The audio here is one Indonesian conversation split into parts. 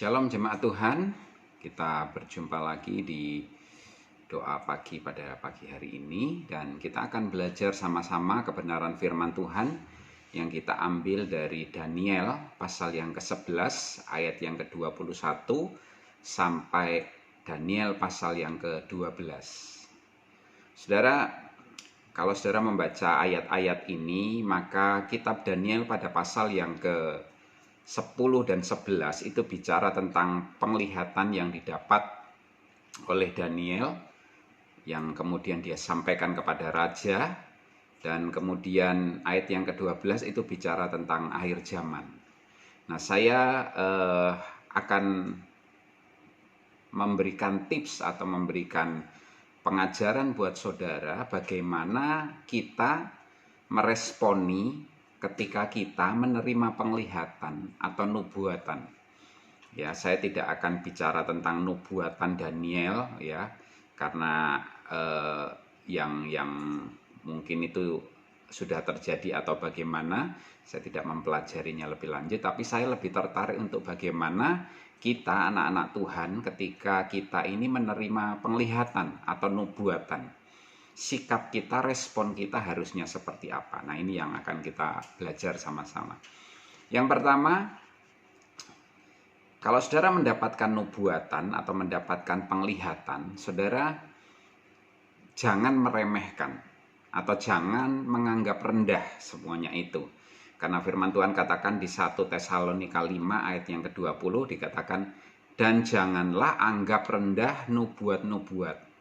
Shalom jemaat Tuhan, kita berjumpa lagi di doa pagi pada pagi hari ini. Dan kita akan belajar sama-sama kebenaran firman Tuhan yang kita ambil dari Daniel pasal yang ke-11 ayat yang ke-21 sampai Daniel pasal yang ke-12. Saudara, kalau saudara membaca ayat-ayat ini, maka kitab Daniel pada pasal yang ke-10 dan 11 itu bicara tentang penglihatan yang didapat oleh Daniel yang kemudian dia sampaikan kepada raja, dan kemudian ayat yang ke-12 itu bicara tentang akhir zaman. Nah, saya akan memberikan tips atau memberikan pengajaran buat saudara bagaimana kita meresponi ketika kita menerima penglihatan atau nubuatan. Ya, saya tidak akan bicara tentang nubuatan Daniel ya, karena yang mungkin itu sudah terjadi atau bagaimana, saya tidak mempelajarinya lebih lanjut, tapi saya lebih tertarik untuk bagaimana kita anak-anak Tuhan ketika kita ini menerima penglihatan atau nubuatan, sikap kita, respon kita harusnya seperti apa. Nah, ini yang akan kita belajar sama-sama. Yang pertama, kalau saudara mendapatkan nubuatan atau mendapatkan penglihatan, saudara jangan meremehkan atau jangan menganggap rendah semuanya itu. Karena firman Tuhan katakan di 1 Tesalonika 5 ayat yang ke-20 dikatakan, dan janganlah anggap rendah nubuat-nubuat.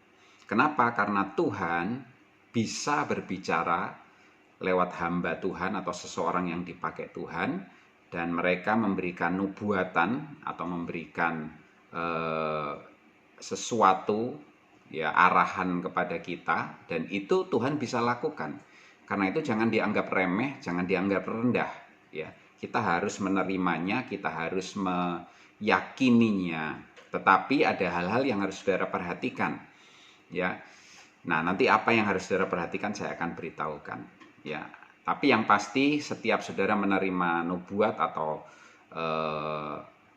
Kenapa? Karena Tuhan bisa berbicara lewat hamba Tuhan atau seseorang yang dipakai Tuhan, dan mereka memberikan nubuatan atau memberikan sesuatu ya, arahan kepada kita, dan itu Tuhan bisa lakukan. Karena itu jangan dianggap remeh, jangan dianggap rendah ya. Kita harus menerimanya, kita harus meyakininya. Tetapi ada hal-hal yang harus saudara perhatikan ya. Nah, nanti apa yang harus saudara perhatikan saya akan beritahukan ya. Tapi yang pasti setiap saudara menerima nubuat atau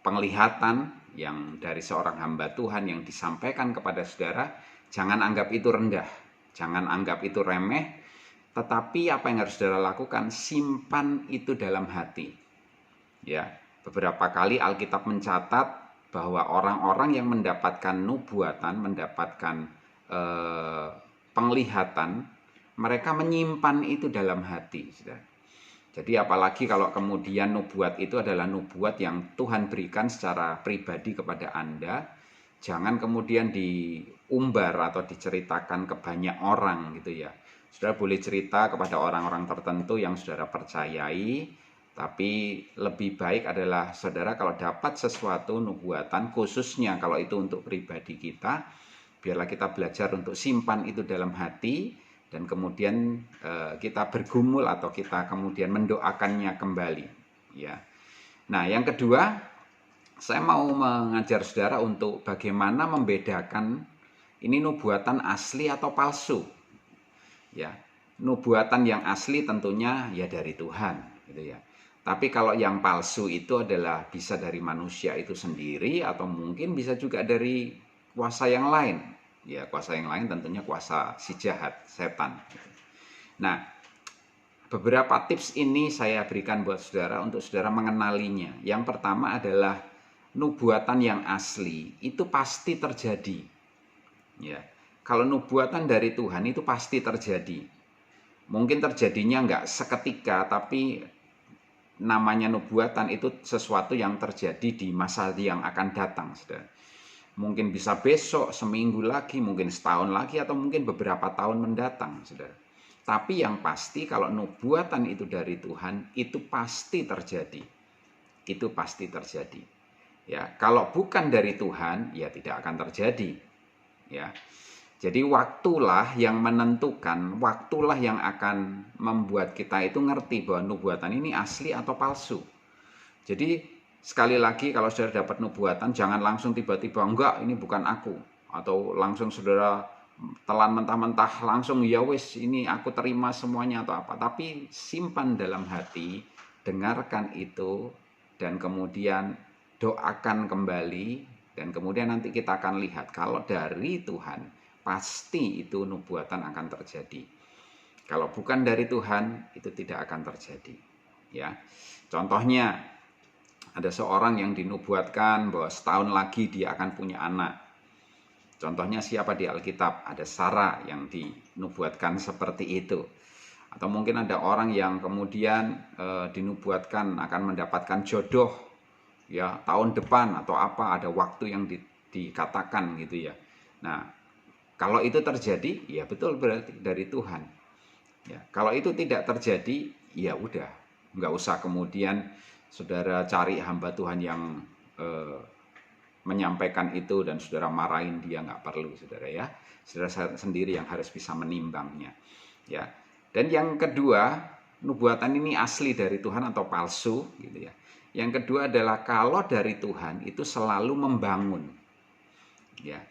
penglihatan yang dari seorang hamba Tuhan yang disampaikan kepada saudara, jangan anggap itu rendah, jangan anggap itu remeh. Tetapi apa yang harus saudara lakukan, simpan itu dalam hati ya. Beberapa kali Alkitab mencatat bahwa orang-orang yang mendapatkan nubuatan, mendapatkan penglihatan, mereka menyimpan itu dalam hati. Jadi apalagi kalau kemudian nubuat itu adalah nubuat yang Tuhan berikan secara pribadi kepada Anda, jangan kemudian diumbar atau diceritakan ke banyak orang gitu ya. Saudara boleh cerita kepada orang-orang tertentu yang saudara percayai, tapi lebih baik adalah saudara kalau dapat sesuatu nubuatan, khususnya kalau itu untuk pribadi kita, biarlah kita belajar untuk simpan itu dalam hati, dan kemudian kita bergumul atau kita kemudian mendoakannya kembali ya. Nah, yang kedua, saya mau mengajar saudara untuk bagaimana membedakan ini nubuatan asli atau palsu ya. Nubuatan yang asli tentunya ya dari Tuhan gitu ya. Tapi kalau yang palsu itu adalah bisa dari manusia itu sendiri, atau mungkin bisa juga dari kuasa yang lain. Ya, kuasa yang lain tentunya kuasa si jahat, setan. Nah, beberapa tips ini saya berikan buat saudara untuk saudara mengenalinya. Yang pertama adalah nubuatan yang asli itu pasti terjadi. Ya, kalau nubuatan dari Tuhan itu pasti terjadi. Mungkin terjadinya nggak seketika, tapi namanya nubuatan itu sesuatu yang terjadi di masa yang akan datang, saudara. Mungkin bisa besok, seminggu lagi, mungkin setahun lagi, atau mungkin beberapa tahun mendatang, saudara. Tapi yang pasti kalau nubuatan itu dari Tuhan, itu pasti terjadi. Itu pasti terjadi. Ya, kalau bukan dari Tuhan, ya tidak akan terjadi. Ya. Jadi waktulah yang menentukan, waktulah yang akan membuat kita itu ngerti bahwa nubuatan ini asli atau palsu. Jadi sekali lagi, kalau saudara dapat nubuatan, jangan langsung tiba-tiba, enggak, ini bukan aku. Atau langsung saudara telan mentah-mentah, langsung ya wis, ini aku terima semuanya atau apa. Tapi simpan dalam hati, dengarkan itu, dan kemudian doakan kembali, dan kemudian nanti kita akan lihat kalau dari Tuhan pasti itu nubuatan akan terjadi. Kalau bukan dari Tuhan itu tidak akan terjadi. Ya, contohnya ada seorang yang dinubuatkan bahwa setahun lagi dia akan punya anak. Contohnya siapa di Alkitab? Ada Sarah yang dinubuatkan seperti itu. Atau mungkin ada orang yang kemudian dinubuatkan akan mendapatkan jodoh ya tahun depan atau apa, ada waktu yang dikatakan gitu ya. Nah, kalau itu terjadi ya betul berarti dari Tuhan. Ya, kalau itu tidak terjadi ya udah, nggak usah kemudian saudara cari hamba Tuhan yang menyampaikan itu dan saudara marahin dia, nggak perlu saudara ya. Saudara sendiri yang harus bisa menimbangnya. Ya. Dan yang kedua, nubuatan ini asli dari Tuhan atau palsu gitu ya. Yang kedua adalah kalau dari Tuhan itu selalu membangun. Ya.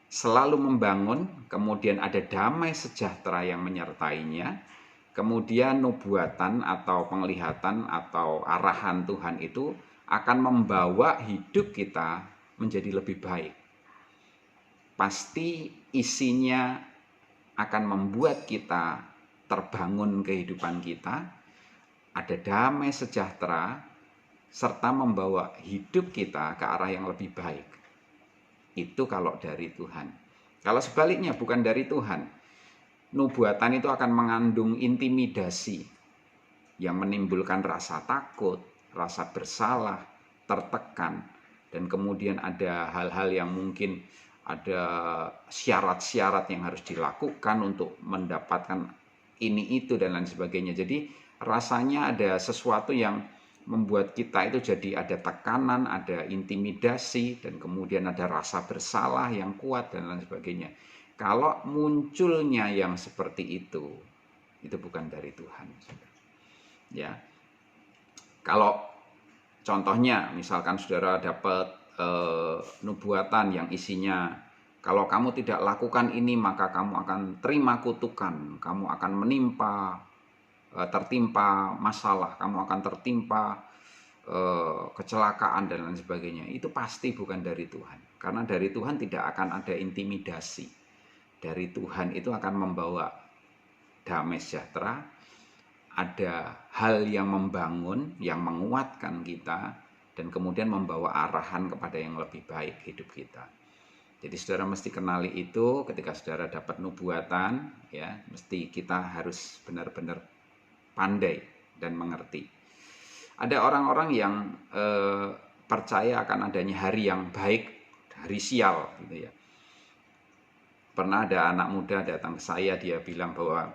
Selalu membangun, kemudian ada damai sejahtera yang menyertainya. Kemudian nubuatan atau penglihatan atau arahan Tuhan itu akan membawa hidup kita menjadi lebih baik. Pasti isinya akan membuat kita terbangun kehidupan kita, ada damai sejahtera, serta membawa hidup kita ke arah yang lebih baik. Itu kalau dari Tuhan. Kalau sebaliknya bukan dari Tuhan, nubuatan itu akan mengandung intimidasi yang menimbulkan rasa takut, rasa bersalah, tertekan, dan kemudian ada hal-hal yang mungkin ada syarat-syarat yang harus dilakukan untuk mendapatkan ini itu dan lain sebagainya. Jadi rasanya ada sesuatu yang membuat kita itu jadi ada tekanan, ada intimidasi, dan kemudian ada rasa bersalah yang kuat dan lain sebagainya. Kalau munculnya yang seperti itu bukan dari Tuhan. Ya, kalau contohnya misalkan saudara dapat nubuatan yang isinya kalau kamu tidak lakukan ini maka kamu akan terima kutukan, kamu akan tertimpa masalah, kamu akan tertimpa kecelakaan dan lain sebagainya. Itu pasti bukan dari Tuhan. Karena dari Tuhan tidak akan ada intimidasi. Dari Tuhan itu akan membawa damai sejahtera, ada hal yang membangun, yang menguatkan kita, dan kemudian membawa arahan kepada yang lebih baik hidup kita. Jadi saudara mesti kenali itu ketika saudara dapat nubuatan, ya, mesti kita harus benar-benar pandai dan mengerti. Ada orang-orang yang percaya akan adanya hari yang baik, hari sial gitu ya. Pernah ada anak muda datang ke saya, dia bilang bahwa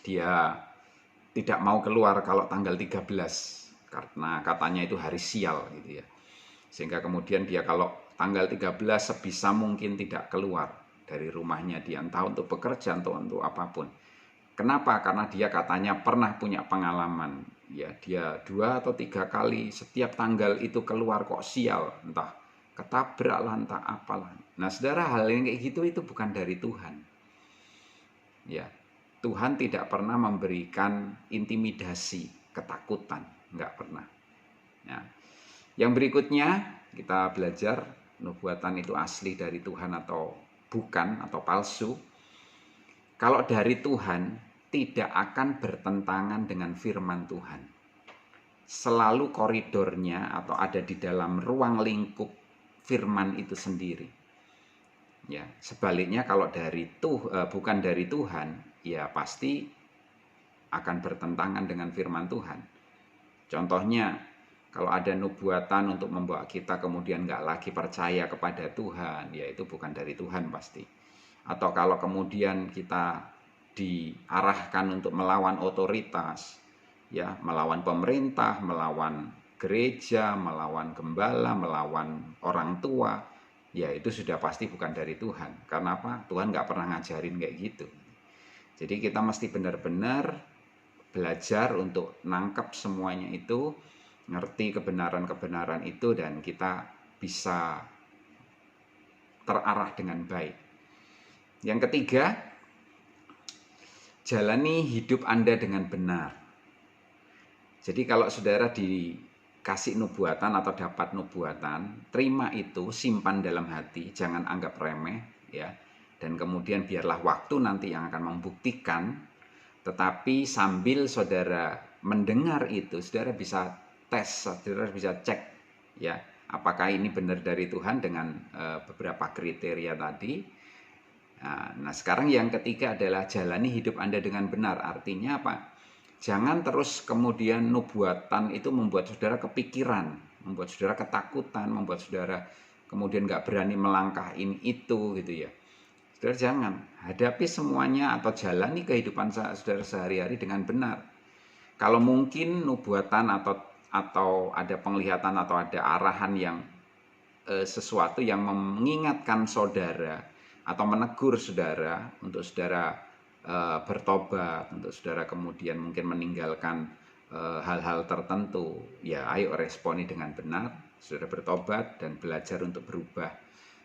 dia tidak mau keluar kalau tanggal 13 karena katanya itu hari sial gitu ya. Sehingga kemudian dia kalau tanggal 13 sebisa mungkin tidak keluar dari rumahnya dia, entah untuk bekerja atau untuk apapun. Kenapa? Karena dia katanya pernah punya pengalaman. Ya, dia 2 atau 3 kali setiap tanggal itu keluar kok sial, entah ketabrak lah, entah apalah. Nah, saudara, hal yang kayak gitu itu bukan dari Tuhan. Ya, Tuhan tidak pernah memberikan intimidasi, ketakutan, nggak pernah. Ya. Yang berikutnya kita belajar nubuatan itu asli dari Tuhan atau bukan atau palsu. Kalau dari Tuhan tidak akan bertentangan dengan firman Tuhan. Selalu koridornya atau ada di dalam ruang lingkup firman itu sendiri. Ya, sebaliknya kalau bukan dari Tuhan, ya pasti akan bertentangan dengan firman Tuhan. Contohnya, kalau ada nubuatan untuk membawa kita kemudian nggak lagi percaya kepada Tuhan, ya itu bukan dari Tuhan pasti. Atau kalau kemudian kita diarahkan untuk melawan otoritas, ya melawan pemerintah, melawan gereja, melawan gembala, melawan orang tua, ya itu sudah pasti bukan dari Tuhan. Karena apa? Tuhan nggak pernah ngajarin kayak gitu. Jadi kita mesti benar-benar belajar untuk nangkep semuanya itu, ngerti kebenaran-kebenaran itu, dan kita bisa terarah dengan baik. Yang ketiga, jalani hidup Anda dengan benar. Jadi kalau saudara kasih nubuatan atau dapat nubuatan, terima itu, simpan dalam hati, jangan anggap remeh, ya. Dan kemudian biarlah waktu nanti yang akan membuktikan. Tetapi sambil saudara mendengar itu, saudara bisa tes, saudara bisa cek, ya, apakah ini benar dari Tuhan dengan beberapa kriteria tadi. Nah, sekarang yang ketiga adalah jalani hidup Anda dengan benar. Artinya apa? Jangan terus kemudian nubuatan itu membuat saudara kepikiran, membuat saudara ketakutan, membuat saudara kemudian nggak berani melangkah ini itu gitu ya. Saudara jangan, hadapi semuanya atau jalani kehidupan saudara sehari-hari dengan benar. Kalau mungkin nubuatan atau ada penglihatan atau ada arahan yang sesuatu yang mengingatkan saudara atau menegur saudara untuk saudara bertobat, untuk saudara kemudian mungkin meninggalkan hal-hal tertentu, ya ayo responi dengan benar, saudara bertobat dan belajar untuk berubah.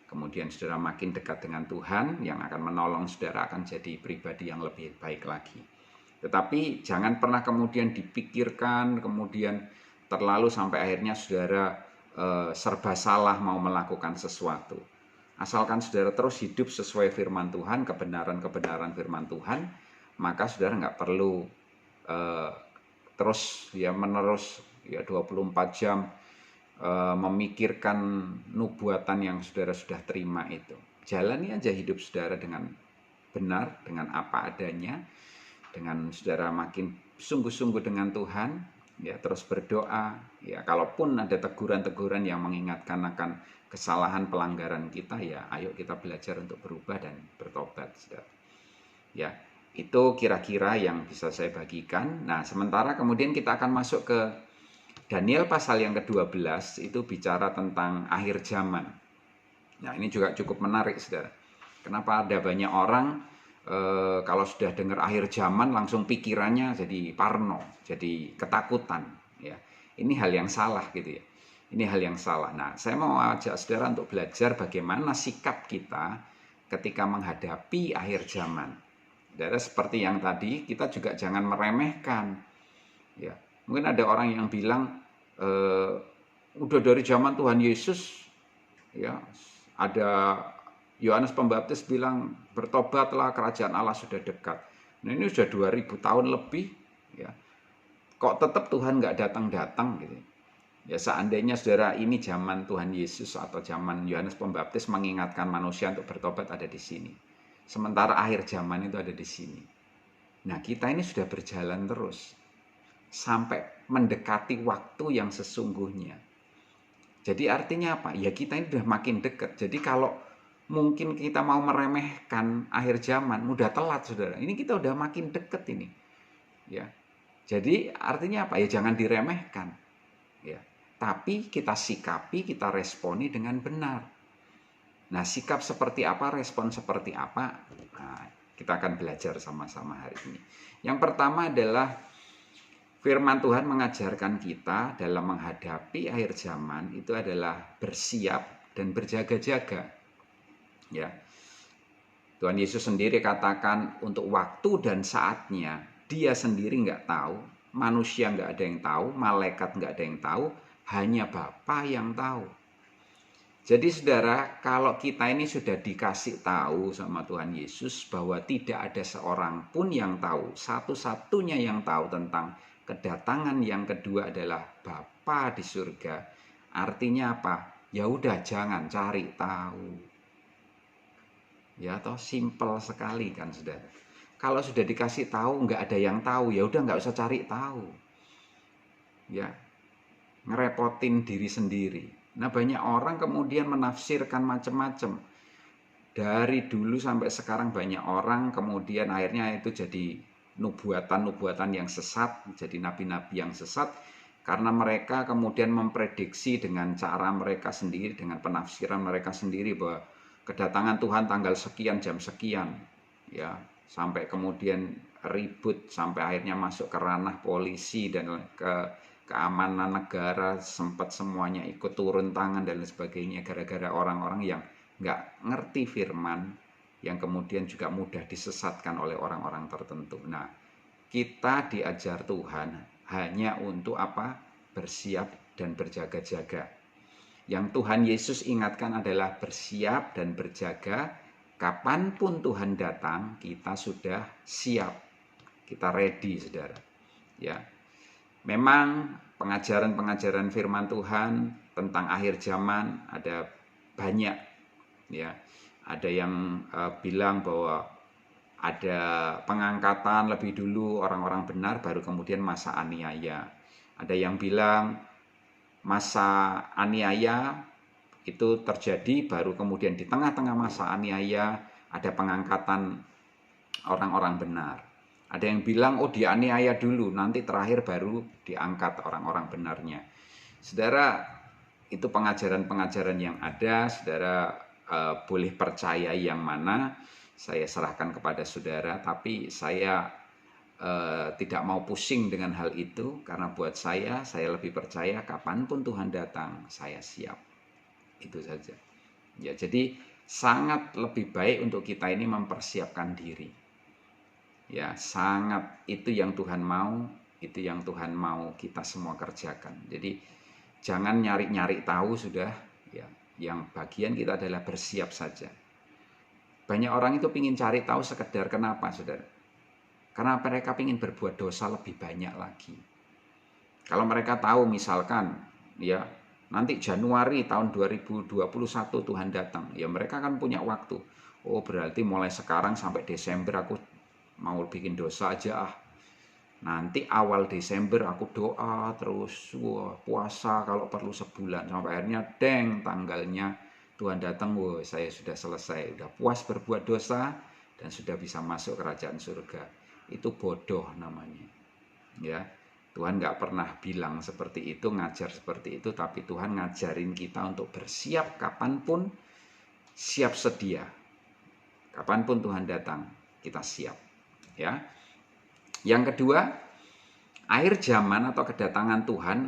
Kemudian saudara makin dekat dengan Tuhan yang akan menolong saudara akan jadi pribadi yang lebih baik lagi. Tetapi jangan pernah kemudian dipikirkan, kemudian terlalu sampai akhirnya saudara serba salah mau melakukan sesuatu. Asalkan saudara terus hidup sesuai firman Tuhan, kebenaran-kebenaran firman Tuhan, maka saudara nggak perlu terus ya menerus ya 24 jam memikirkan nubuatan yang saudara sudah terima itu. Jalani aja hidup saudara dengan benar, dengan apa adanya, dengan saudara makin sungguh-sungguh dengan Tuhan, ya terus berdoa, ya kalaupun ada teguran-teguran yang mengingatkan akan kesalahan pelanggaran kita, ya ayo kita belajar untuk berubah dan bertobat, saudara. Ya, itu kira-kira yang bisa saya bagikan. Nah, sementara kemudian kita akan masuk ke Daniel pasal yang ke-12, itu bicara tentang akhir zaman. Nah, ini juga cukup menarik, saudara. Kenapa ada banyak orang kalau sudah dengar akhir zaman langsung pikirannya jadi parno, jadi ketakutan, ya. Ini hal yang salah gitu ya. Ini hal yang salah. Nah, saya mau ajak saudara untuk belajar bagaimana sikap kita ketika menghadapi akhir zaman. Saudara, seperti yang tadi, kita juga jangan meremehkan. Ya, mungkin ada orang yang bilang, udah dari zaman Tuhan Yesus, ya, ada Yohanes Pembaptis bilang bertobatlah kerajaan Allah sudah dekat. Nah, ini sudah 2000 tahun lebih, ya. Kok tetap Tuhan nggak datang-datang gitu. Ya seandainya saudara ini zaman Tuhan Yesus atau zaman Yohanes Pembaptis mengingatkan manusia untuk bertobat ada di sini. Sementara akhir zaman itu ada di sini. Nah, kita ini sudah berjalan terus sampai mendekati waktu yang sesungguhnya. Jadi artinya apa? Ya kita ini sudah makin dekat. Jadi kalau mungkin kita mau meremehkan akhir zaman, udah telat saudara. Ini kita udah makin dekat ini. Ya. Jadi artinya apa? Ya jangan diremehkan. Ya. Tapi kita sikapi, kita responi dengan benar. Nah, sikap seperti apa, respon seperti apa? Nah, kita akan belajar sama-sama hari ini. Yang pertama adalah firman Tuhan mengajarkan kita dalam menghadapi akhir zaman itu adalah bersiap dan berjaga-jaga. Ya. Tuhan Yesus sendiri katakan untuk waktu dan saatnya dia sendiri nggak tahu, manusia nggak ada yang tahu, malaikat nggak ada yang tahu, hanya Bapa yang tahu. Jadi saudara, kalau kita ini sudah dikasih tahu sama Tuhan Yesus bahwa tidak ada seorang pun yang tahu, satu-satunya yang tahu tentang kedatangan yang kedua adalah Bapa di surga. Artinya apa? Ya udah jangan cari tahu. Ya toh simpel sekali kan saudara. Kalau sudah dikasih tahu nggak ada yang tahu, ya udah nggak usah cari tahu. Ya, ngerepotin diri sendiri. Nah, banyak orang kemudian menafsirkan macam-macam. Dari dulu sampai sekarang banyak orang kemudian akhirnya itu jadi nubuatan-nubuatan yang sesat, jadi nabi-nabi yang sesat karena mereka kemudian memprediksi dengan cara mereka sendiri, dengan penafsiran mereka sendiri bahwa kedatangan Tuhan tanggal sekian jam sekian, ya, sampai kemudian ribut sampai akhirnya masuk ke ranah polisi dan keamanan negara, sempat semuanya ikut turun tangan dan lain sebagainya gara-gara orang-orang yang nggak ngerti firman, yang kemudian juga mudah disesatkan oleh orang-orang tertentu. Nah, kita diajar Tuhan hanya untuk apa? Bersiap dan berjaga-jaga. Yang Tuhan Yesus ingatkan adalah bersiap dan berjaga. Kapanpun Tuhan datang, kita sudah siap. Kita ready, saudara. Ya, memang pengajaran-pengajaran firman Tuhan tentang akhir zaman ada banyak. Ya, ada yang bilang bahwa ada pengangkatan lebih dulu orang-orang benar, baru kemudian masa aniaya. Ada yang bilang masa aniaya itu terjadi, baru kemudian di tengah-tengah masa aniaya ada pengangkatan orang-orang benar. Ada yang bilang, oh dianiaya dulu, nanti terakhir baru diangkat orang-orang benarnya. Saudara, itu pengajaran-pengajaran yang ada, saudara boleh percaya yang mana, saya serahkan kepada saudara, tapi saya tidak mau pusing dengan hal itu, karena buat saya lebih percaya kapanpun Tuhan datang, saya siap. Itu saja. Ya, jadi sangat lebih baik untuk kita ini mempersiapkan diri. Ya, sangat itu yang Tuhan mau, itu yang Tuhan mau kita semua kerjakan. Jadi jangan nyari-nyari tahu sudah, ya. Yang bagian kita adalah bersiap saja. Banyak orang itu ingin cari tahu sekedar kenapa, saudara? Karena mereka ingin berbuat dosa lebih banyak lagi. Kalau mereka tahu misalkan, ya nanti Januari tahun 2021 Tuhan datang, ya mereka kan punya waktu. Oh berarti mulai sekarang sampai Desember aku mau bikin dosa aja. Nanti awal Desember aku doa terus, puasa kalau perlu sebulan, sampai akhirnya tanggalnya Tuhan datang, saya sudah selesai, sudah puas berbuat dosa dan sudah bisa masuk kerajaan surga. Itu bodoh namanya. Ya, Tuhan nggak pernah bilang seperti itu, ngajar seperti itu, tapi Tuhan ngajarin kita untuk bersiap kapanpun, siap sedia. Kapanpun Tuhan datang, kita siap. Ya. Yang kedua, akhir zaman atau kedatangan Tuhan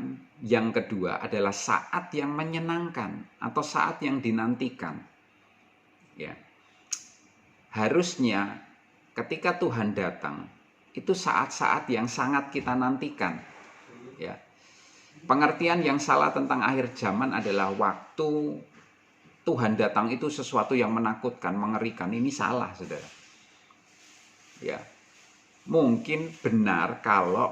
yang kedua adalah saat yang menyenangkan atau saat yang dinantikan. Ya. Harusnya ketika Tuhan datang, itu saat-saat yang sangat kita nantikan. Ya. Pengertian yang salah tentang akhir zaman adalah waktu Tuhan datang itu sesuatu yang menakutkan, mengerikan. Ini salah, saudara. Ya. Mungkin benar kalau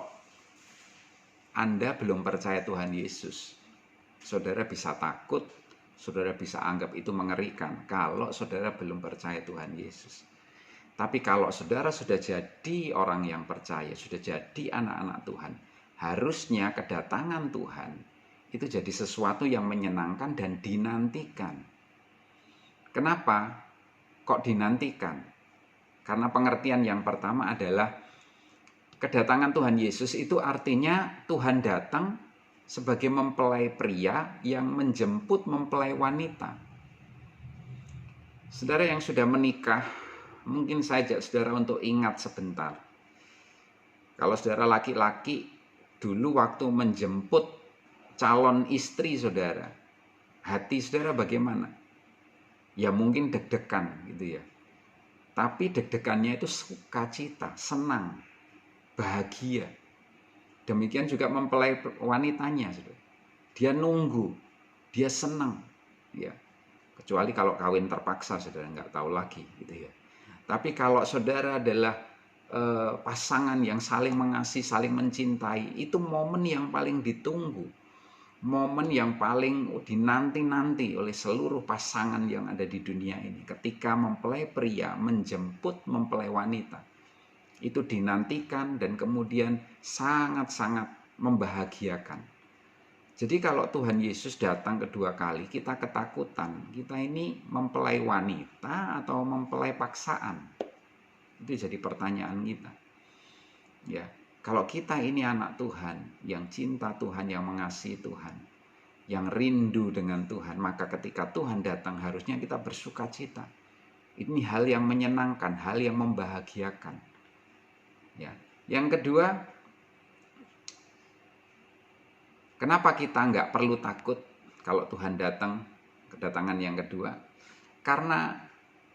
Anda belum percaya Tuhan Yesus. Saudara bisa takut, saudara bisa anggap itu mengerikan kalau saudara belum percaya Tuhan Yesus. Tapi kalau saudara sudah jadi orang yang percaya, sudah jadi anak-anak Tuhan, harusnya kedatangan Tuhan itu jadi sesuatu yang menyenangkan dan dinantikan. Kenapa? Kok dinantikan? Karena pengertian yang pertama adalah kedatangan Tuhan Yesus itu artinya Tuhan datang sebagai mempelai pria yang menjemput mempelai wanita. Saudara yang sudah menikah, mungkin saya ajak saudara untuk ingat sebentar. Kalau saudara laki-laki, dulu waktu menjemput calon istri saudara, hati saudara bagaimana? Ya mungkin deg-degan gitu ya. Tapi deg-degannya itu sukacita, senang, bahagia. Demikian juga mempelai wanitanya, saudara. Dia nunggu, dia senang, ya. Kecuali kalau kawin terpaksa, saudara nggak tahu lagi, gitu ya. Tapi kalau saudara adalah pasangan yang saling mengasihi, saling mencintai, itu momen yang paling ditunggu, momen yang paling dinanti-nanti oleh seluruh pasangan yang ada di dunia ini. Ketika mempelai pria menjemput mempelai wanita, itu dinantikan dan kemudian sangat-sangat membahagiakan. Jadi kalau Tuhan Yesus datang kedua kali, kita ketakutan. Kita ini mempelai wanita atau mempelai paksaan? Itu jadi pertanyaan kita. Ya, kalau kita ini anak Tuhan, yang cinta Tuhan, yang mengasihi Tuhan, yang rindu dengan Tuhan, maka ketika Tuhan datang harusnya kita bersukacita. Ini hal yang menyenangkan, hal yang membahagiakan. Ya. Yang kedua, kenapa kita nggak perlu takut kalau Tuhan datang, kedatangan yang kedua? Karena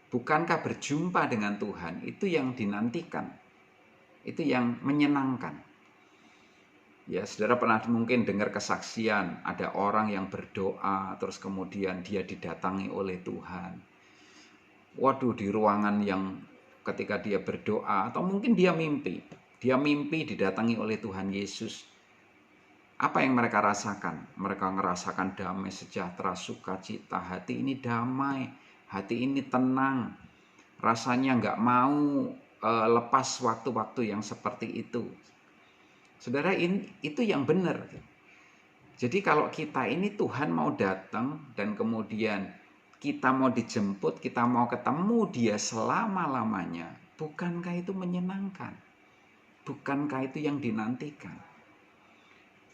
bukankah berjumpa dengan Tuhan itu yang dinantikan, itu yang menyenangkan. Ya, saudara pernah mungkin dengar kesaksian ada orang yang berdoa terus kemudian dia didatangi oleh Tuhan. Waduh, di ruangan yang ketika dia berdoa atau mungkin dia mimpi didatangi oleh Tuhan Yesus. Apa yang mereka rasakan? Mereka merasakan damai, sejahtera, sukacita. Hati ini damai, hati ini tenang. Rasanya nggak mau lepas waktu-waktu yang seperti itu. Saudara, itu yang benar. Jadi kalau kita ini Tuhan mau datang dan kemudian kita mau dijemput, kita mau ketemu dia selama-lamanya, bukankah itu menyenangkan? Bukankah itu yang dinantikan?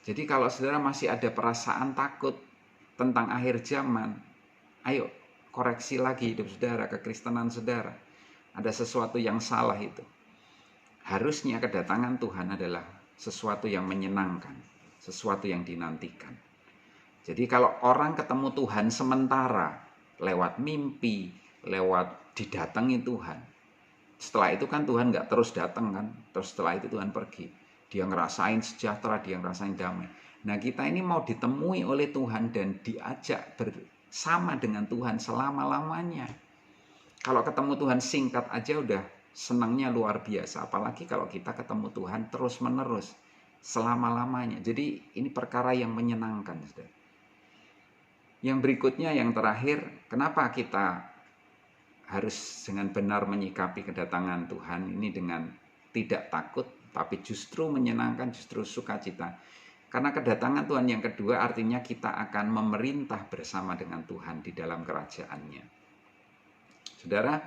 Jadi kalau saudara masih ada perasaan takut tentang akhir zaman, ayo koreksi lagi hidup saudara, kekristenan saudara. Ada sesuatu yang salah itu. Harusnya kedatangan Tuhan adalah sesuatu yang menyenangkan, sesuatu yang dinantikan. Jadi kalau orang ketemu Tuhan sementara, lewat mimpi, lewat didatangi Tuhan, setelah itu kan Tuhan nggak terus datang kan, terus setelah itu Tuhan pergi. Dia ngerasain sejahtera, dia ngerasain damai. Nah, kita ini mau ditemui oleh Tuhan dan diajak bersama dengan Tuhan selama-lamanya. Kalau ketemu Tuhan singkat aja udah senangnya luar biasa. Apalagi kalau kita ketemu Tuhan terus-menerus selama-lamanya. Jadi ini perkara yang menyenangkan. Yang berikutnya, yang terakhir, kenapa kita harus dengan benar menyikapi kedatangan Tuhan ini dengan tidak takut, tapi justru menyenangkan, justru sukacita. Karena kedatangan Tuhan yang kedua artinya kita akan memerintah bersama dengan Tuhan di dalam kerajaannya. Saudara,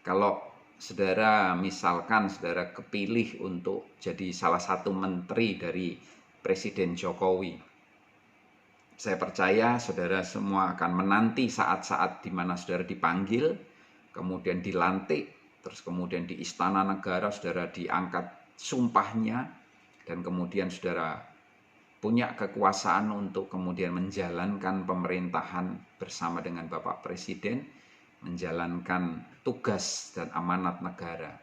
kalau saudara misalkan saudara kepilih untuk jadi salah satu menteri dari Presiden Jokowi, saya percaya saudara semua akan menanti saat-saat di mana saudara dipanggil, kemudian dilantik, terus kemudian di istana negara saudara diangkat sumpahnya, dan kemudian saudara punya kekuasaan untuk kemudian menjalankan pemerintahan bersama dengan Bapak Presiden, menjalankan tugas dan amanat negara.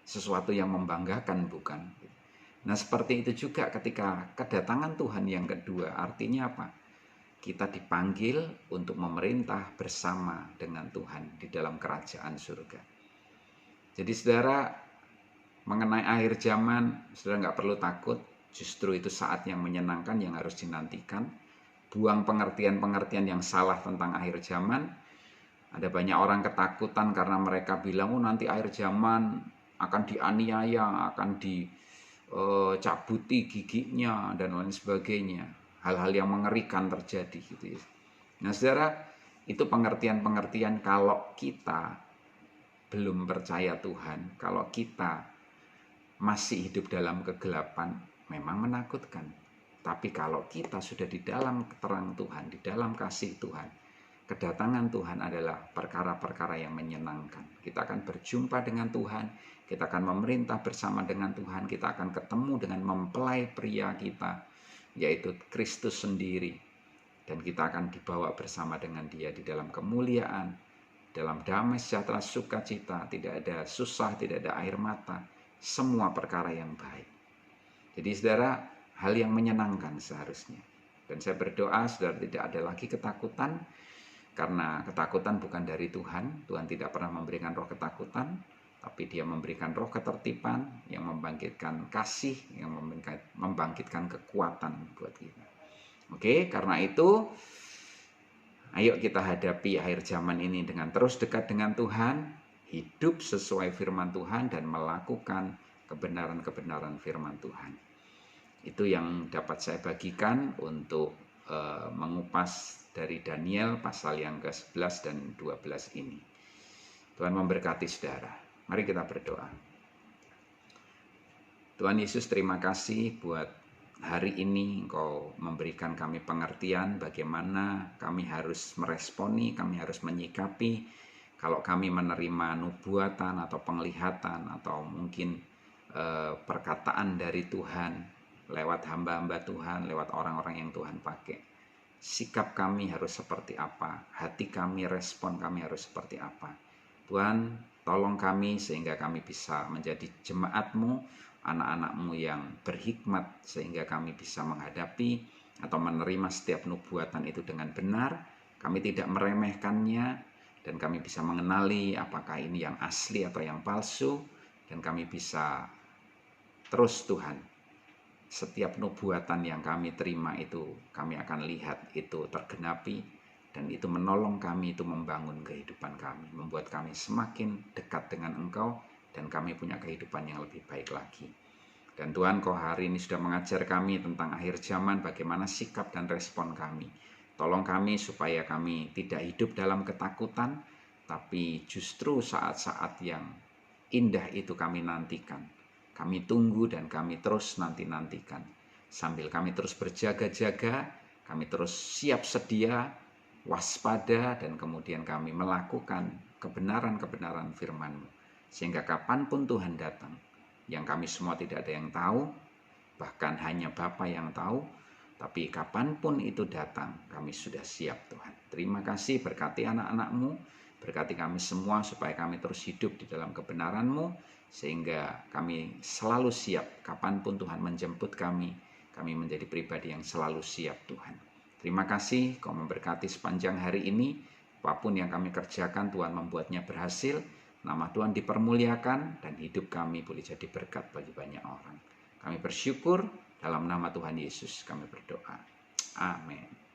Sesuatu yang membanggakan, bukan? Nah, seperti itu juga ketika kedatangan Tuhan yang kedua, artinya apa? Kita dipanggil untuk memerintah bersama dengan Tuhan di dalam kerajaan surga. Jadi saudara, mengenai akhir zaman, saudara nggak perlu takut. Justru itu saat yang menyenangkan yang harus dinantikan. Buang pengertian-pengertian yang salah tentang akhir zaman. Ada banyak orang ketakutan karena mereka bilang, oh nanti akhir zaman akan dianiaya, akan dicabuti giginya, dan lain sebagainya. Hal-hal yang mengerikan terjadi gitu ya. Nah saudara, itu pengertian-pengertian kalau kita belum percaya Tuhan, kalau kita masih hidup dalam kegelapan, memang menakutkan. Tapi kalau kita sudah di dalam terang Tuhan, di dalam kasih Tuhan, kedatangan Tuhan adalah perkara-perkara yang menyenangkan. Kita akan berjumpa dengan Tuhan, kita akan memerintah bersama dengan Tuhan, kita akan ketemu dengan mempelai pria kita, yaitu Kristus sendiri. Dan kita akan dibawa bersama dengan Dia di dalam kemuliaan, dalam damai sejahtera sukacita, tidak ada susah, tidak ada air mata, semua perkara yang baik. Jadi saudara, hal yang menyenangkan seharusnya. Dan saya berdoa saudara tidak ada lagi ketakutan, karena ketakutan bukan dari Tuhan. Tuhan tidak pernah memberikan roh ketakutan, tapi Dia memberikan roh ketertiban yang membangkitkan kasih, yang membangkitkan kekuatan buat kita. Oke, karena itu ayo kita hadapi akhir zaman ini dengan terus dekat dengan Tuhan, hidup sesuai firman Tuhan, dan melakukan kebenaran-kebenaran firman Tuhan. Itu yang dapat saya bagikan untuk mengupas dari Daniel pasal yang ke-11 dan 12 ini. Tuhan memberkati saudara. Mari kita berdoa. Tuhan Yesus, terima kasih buat hari ini Engkau memberikan kami pengertian bagaimana kami harus meresponi, kami harus menyikapi kalau kami menerima nubuatan atau penglihatan atau mungkin perkataan dari Tuhan lewat hamba-hamba Tuhan, lewat orang-orang yang Tuhan pakai. Sikap kami harus seperti apa, hati kami, respon kami harus seperti apa. Tuhan, tolong kami sehingga kami bisa menjadi jemaat-Mu, anak-anak-Mu yang berhikmat, sehingga kami bisa menghadapi atau menerima setiap nubuatan itu dengan benar. Kami tidak meremehkannya, dan kami bisa mengenali apakah ini yang asli atau yang palsu, dan kami bisa terus Tuhan, setiap nubuatan yang kami terima itu kami akan lihat itu tergenapi, dan itu menolong kami, itu membangun kehidupan kami, membuat kami semakin dekat dengan Engkau, dan kami punya kehidupan yang lebih baik lagi. Dan Tuhan, Kau hari ini sudah mengajar kami tentang akhir zaman, bagaimana sikap dan respon kami. Tolong kami supaya kami tidak hidup dalam ketakutan, tapi justru saat-saat yang indah itu kami nantikan. Kami tunggu dan kami terus nanti-nantikan. Sambil kami terus berjaga-jaga, kami terus siap sedia, waspada, dan kemudian kami melakukan kebenaran-kebenaran firman-Mu. Sehingga kapanpun Tuhan datang, yang kami semua tidak ada yang tahu, bahkan hanya Bapa yang tahu, tapi kapanpun itu datang, kami sudah siap Tuhan. Terima kasih, berkati anak-anak-Mu, berkati kami semua supaya kami terus hidup di dalam kebenaran-Mu, sehingga kami selalu siap kapanpun Tuhan menjemput kami menjadi pribadi yang selalu siap Tuhan. Terima kasih, Kau memberkati sepanjang hari ini, apapun yang kami kerjakan Tuhan membuatnya berhasil, nama Tuhan dipermuliakan, dan hidup kami boleh jadi berkat bagi banyak orang. Kami bersyukur, dalam nama Tuhan Yesus kami berdoa. Amin.